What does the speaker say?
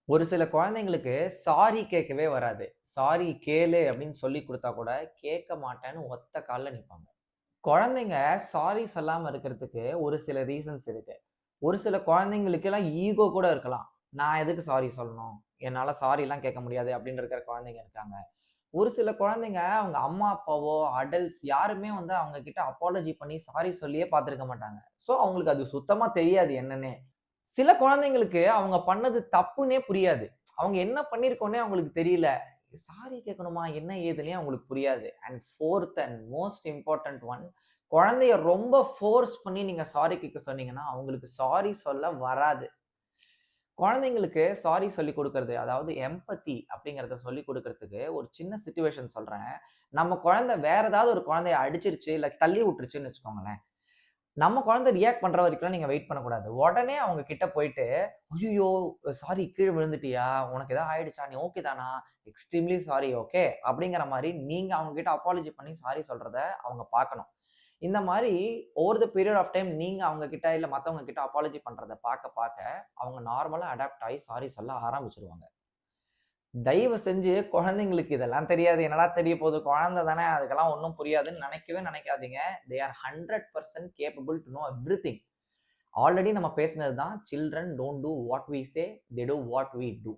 ஒரு சில குழந்தைங்களுக்கு சாரி கேட்கவே வராது. சாரி கேளு அப்படின்னு சொல்லிக் குடுத்தா கூட கேட்க மாட்டேன்னு ஒத்த கால்ல நிப்பாங்க. குழந்தைங்க சாரி சொல்லாம இருக்கிறதுக்கு ஒரு சில ரீசன்ஸ் இருக்கு. ஒரு சில குழந்தைங்களுக்கெல்லாம் ஈகோ கூட இருக்கலாம். நான் எதுக்கு சாரி சொல்லணும்? என்னால சாரிலாம் கேட்க முடியாது அப்படின்னு இருக்கிற குழந்தைங்க இருக்காங்க. ஒரு சில குழந்தைங்க அவங்க அம்மா, அப்பாவோ, அடல்ட்ஸ் யாருமே வந்து அவங்க கிட்ட அப்பாலஜி பண்ணி சாரி சொல்லியே பார்த்திருக்க மாட்டாங்க. சோ அவங்களுக்கு அது சுத்தமா தெரியாது என்னன்னே. சில குழந்தைங்களுக்கு அவங்க பண்ணது தப்புன்னே புரியாது. அவங்க என்ன பண்ணியிருக்கோன்னே அவங்களுக்கு தெரியல. சாரி கேட்கணுமா? என்ன ஏதுன்னே அவங்களுக்கு புரியாது. அண்ட் 4த் அண்ட் மோஸ்ட் இம்பார்ட்டன்ட் ஒன் குழந்தைய ரொம்ப ஃபோர்ஸ் பண்ணி நீங்க சாரி கேட்க சொன்னீங்கன்னா, அவங்களுக்கு சாரி சொல்ல வராது. குழந்தைங்களுக்கு சாரி சொல்லிக் குடுக்குறது, அதாவது எம்பத்தி அப்படிங்கிறத சொல்லிக் குடுக்குறதுக்கு ஒரு சின்ன சிட்யூவேஷன் சொல்றேன். நம்ம குழந்தை வேற ஏதாவது ஒரு குழந்தைய அடிச்சிருச்சு, இல்ல தள்ளி விட்டுருச்சுன்னு வச்சுக்கோங்களேன். நம்ம குழந்தை ரியாக்ட் பண்ற வரைக்கும்லாம் நீங்க வெயிட் பண்ணக்கூடாது. உடனே அவங்க கிட்ட போயிட்டு, "ஐய்யய்யோ! சாரி கீழ விழுந்துட்டியா? உனக்கு ஏதாவது ஆயிடுச்சா? நீ ஓகே தானா? Extremely sorry okay." அப்படிங்கிற மாரி நீங்க அவங்க கிட்ட அப்பாலஜி பண்ணி சாரி சொல்றத அவங்க பார்க்கணும். இந்த மாரி over the period of time நீங்க அவங்க கிட்ட, இல்ல மத்தவங்க கிட்ட அப்பாலஜி பண்றத பார்க்க, அவங்க நார்மலா அடாப்ட் ஆயி சாரி சொல்ல ஆரம்பிச்சுருவாங்க. தயவு செஞ்சு குழந்தைங்களுக்கு இதெல்லாம் தெரியாது. என்னடா தெரிய போது? குழந்தை தானே அதுக்கெல்லாம் ஒண்ணும் புரியாதுன்னு நினைக்கவே நினைக்காதீங்க. They are 100% capable to know everything. Already நம்ம பேசினது தான். Children don't do what we say, they do what we two.